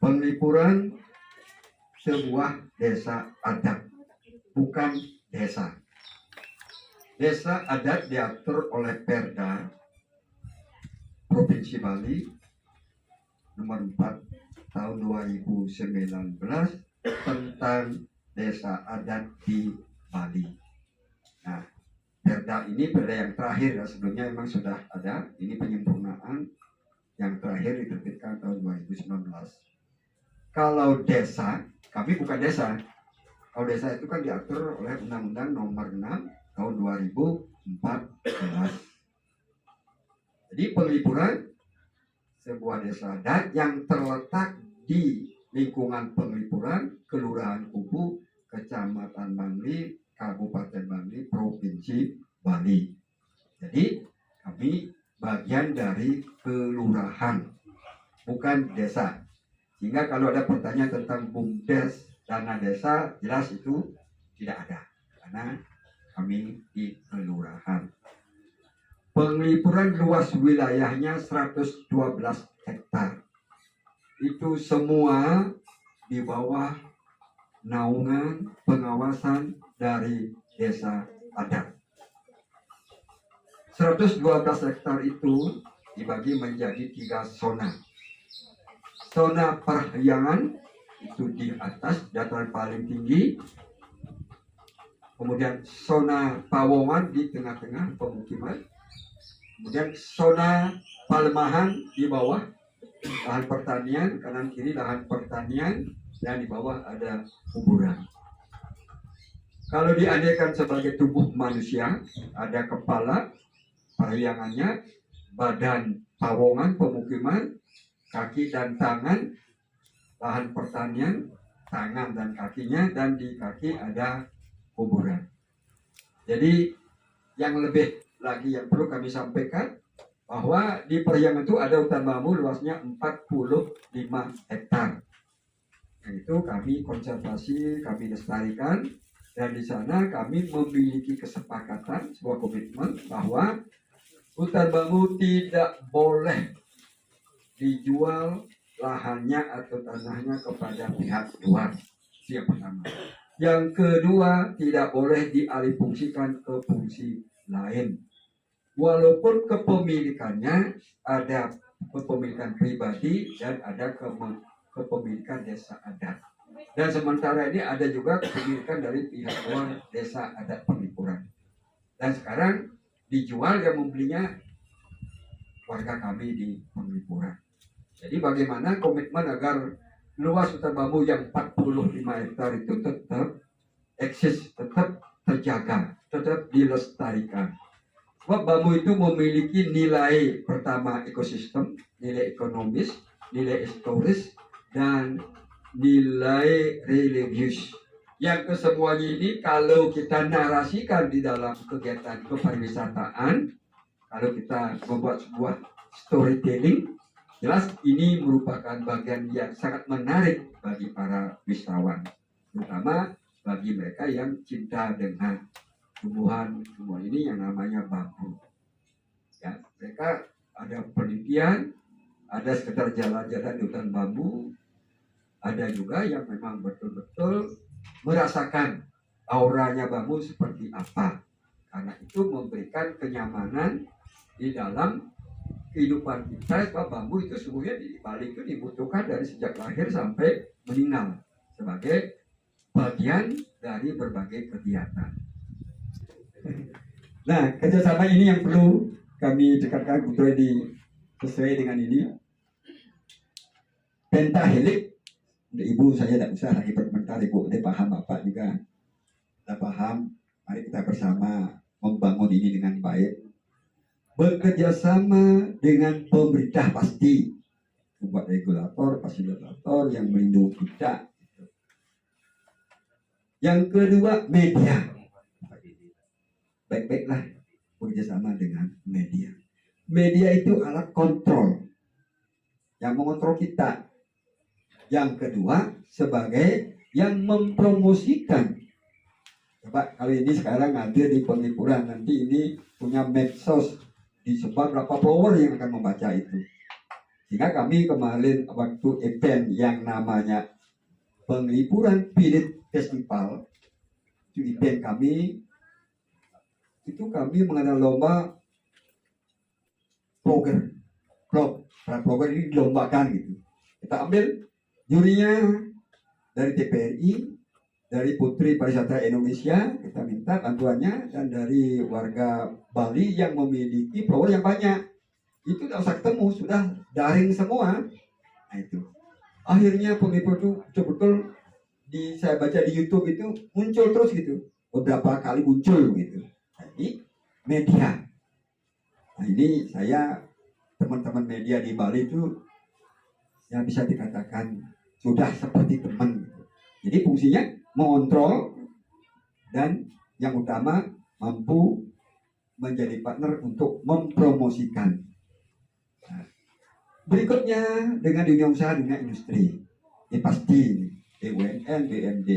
Penglipuran sebuah desa adat, bukan desa. Desa adat diatur oleh Perda Provinsi Bali nomor 4 tahun 2019 tentang desa adat di Bali. Nah, Perda ini perda yang terakhir, ya, sebelumnya memang sudah ada. Ini penyempurnaan yang terakhir diterbitkan tahun 2019. Kalau desa, kami bukan desa. Kalau desa itu kan diatur oleh Undang-Undang nomor 6 tahun 2014. Jadi penglipuran sebuah desa adat yang terletak di lingkungan penglipuran Kelurahan Kubu, Kecamatan Bangli, Kabupaten Bangli, Provinsi Bali. Jadi kami bagian dari kelurahan, bukan desa. Sehingga kalau ada pertanyaan tentang BUMDes, dana desa, jelas itu tidak ada, karena kami di kelurahan. Penglipuran luas wilayahnya 112 hektar. Itu semua di bawah naungan pengawasan dari desa adat. 112 hektar itu dibagi menjadi 3 zona. Zona Parahyangan itu di atas dataran paling tinggi. Kemudian zona Pawongan di tengah-tengah pemukiman. Kemudian zona Palemahan di bawah lahan pertanian, kanan kiri lahan pertanian, dan di bawah ada kuburan. Kalau diandaikan sebagai tubuh manusia, ada kepala parahyangannya, badan Pawongan pemukiman, kaki dan tangan lahan pertanian, tangan dan kakinya, dan di kaki ada kuburan. Jadi yang lebih lagi yang perlu kami sampaikan, bahwa di Parahyangan itu ada hutan bambu luasnya 45 hektar. Yang itu kami konservasi, kami lestarikan, dan di sana kami memiliki kesepakatan, sebuah komitmen bahwa hutan bambu tidak boleh dijual lahannya atau tanahnya kepada pihak luar. Yang pertama. Yang kedua, tidak boleh dialihfungsikan ke fungsi lain. Walaupun kepemilikannya ada kepemilikan pribadi dan ada kepemilikan desa adat. Dan sementara ini ada juga kepemilikan dari pihak luar desa adat Penglipuran. Dan sekarang dijual, yang membelinya warga kami di Penglipuran. Jadi bagaimana komitmen agar luas hutan bambu yang 45 hektar itu tetap eksis, tetap terjaga, tetap dilestarikan. Sebab bambu itu memiliki nilai pertama ekosistem, nilai ekonomis, nilai historis, dan nilai religius. Yang kesemuanya ini kalau kita narasikan di dalam kegiatan kepariwisataan, kalau kita membuat sebuah storytelling, jelas ini merupakan bagian yang sangat menarik bagi para wisatawan, terutama bagi mereka yang cinta dengan tumbuhan ini yang namanya bambu. Ya, mereka ada penelitian, ada sekedar jalan-jalan di hutan bambu, ada juga yang memang betul-betul merasakan auranya bambu seperti apa. Karena itu memberikan kenyamanan di dalam kehidupan kita, sebab bambu itu sebenarnya di Bali itu dibutuhkan dari sejak lahir sampai meninggal sebagai bagian dari berbagai kegiatan. Nah, kerjasama ini yang perlu kami dekatkan sesuai dengan ini. Pentahelik, Ibu saya tidak usah lagi berkomentar, Ibu udah paham, Bapak juga sudah paham. Mari kita bersama membangun ini dengan baik. Bekerja sama dengan pemerintah pasti, membuat regulator, fasilitator yang melindungi kita. Yang kedua, media. Baik-baiklah bekerjasama dengan media. Media itu alat kontrol yang mengontrol kita. Yang kedua, sebagai yang mempromosikan. Coba kalau ini sekarang hadir di Penglipuran, nanti ini punya medsos, disebar berapa follower yang akan membaca itu. Sehingga kami kemarin waktu event yang namanya Penglipuran Pilit Festival, itu event kami, itu kami mengadakan lomba vlogger, para vlogger ini dilombakan gitu. Kita ambil jurinya dari TPRI, dari Putri Pariwisata Indonesia, kita minta bantuannya, dan dari warga Bali yang memiliki vlogger yang banyak. Itu tidak usah ketemu, sudah daring semua. Nah itu. Akhirnya penglipur itu betul-betul saya baca di YouTube itu muncul terus gitu. Beberapa kali muncul gitu. Jadi media. Nah ini saya, teman-teman media di Bali itu ya bisa dikatakan sudah seperti teman gitu. Jadi fungsinya mengontrol dan yang utama mampu menjadi partner untuk mempromosikan. Nah, berikutnya dengan dunia usaha, dunia industri, ini pasti BUMN, BUMD.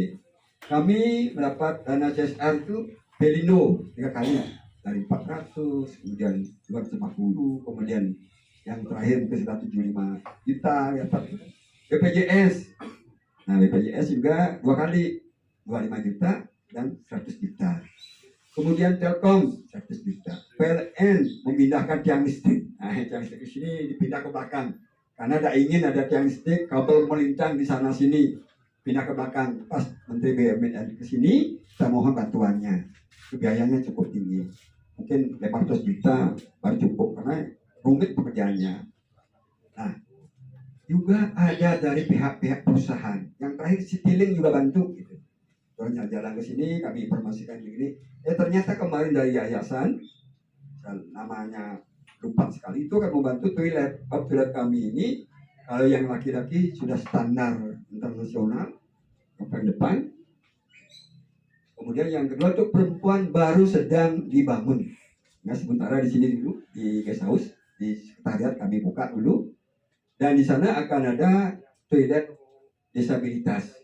Kami mendapat dana CSR itu Pelindo 3 kali, dari 400, kemudian 250, kemudian yang terakhir mungkin 175 juta ya Pak. BPJS, nah BPJS juga 2 kali, 25 juta dan 100 juta. Kemudian Telkom 100 juta. PLN memindahkan tiang listrik. Nah, tiang listrik di sini dipindah ke belakang. Karena tidak ingin ada tiang listrik, kabel melintang di sana sini. Pindah ke belakang. Pas Menteri BUMN ke sini, kita mohon bantuannya. Biayanya cukup tinggi. Mungkin 500 juta baru cukup karena rumit pekerjaannya. Nah, juga ada dari pihak-pihak perusahaan. Yang terakhir Citylink juga bantu gitu. Terus jalan ke sini kami informasikan begini. Ternyata kemarin dari yayasan namanya lupa sekali, itu akan membantu toilet. Toilet kami ini kalau yang laki-laki sudah standar internasional yang depan. Kemudian yang kedua untuk perempuan baru sedang dibangun. Nah sementara di sini dulu di guest house di sekretariat kami buka dulu, dan di sana akan ada toilet disabilitas.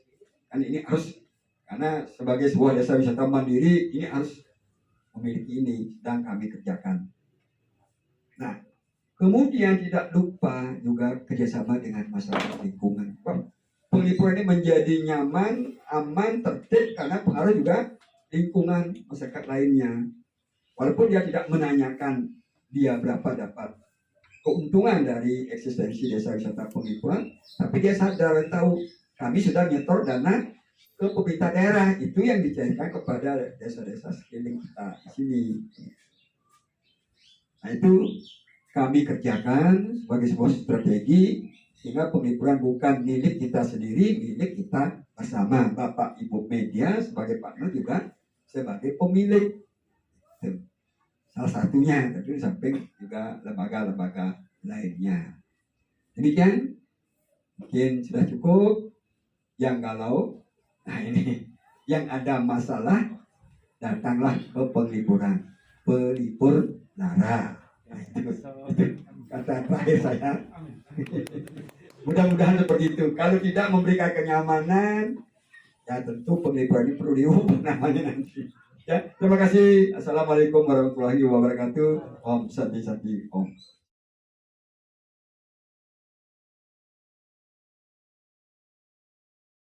Kan ini harus, karena sebagai sebuah desa wisata mandiri ini harus memiliki ini, sedang kami kerjakan. Nah, kemudian tidak lupa juga kerjasama dengan masyarakat lingkungan. Penglipuran ini menjadi nyaman, aman, tertib karena pengaruh juga lingkungan masyarakat lainnya. Walaupun dia tidak menanyakan dia berapa dapat keuntungan dari eksistensi desa wisata Penglipuran, tapi dia sadar dan tahu kami sudah nyetor dana ke pemerintah daerah, itu yang dicairkan kepada desa-desa sekeliling kita di sini. Nah itu kami kerjakan sebagai sebuah strategi sehingga Penglipuran bukan milik kita sendiri, milik kita bersama. Bapak Ibu media sebagai partner juga sebagai pemilik. Salah satunya, tapi di samping juga lembaga-lembaga lainnya. Demikian, mungkin sudah cukup. Yang galau, nah ini, yang ada masalah, datanglah ke Penglipuran. Pelipur lara. Nah, itu kata terakhir saya. Mudah-mudahan seperti itu. Kalau tidak memberikan kenyamanan, ya tentu Penglipuran ini perlu diubah namanya nanti. Ya, terima kasih. Assalamualaikum warahmatullahi wabarakatuh. Om Santi Santi Om.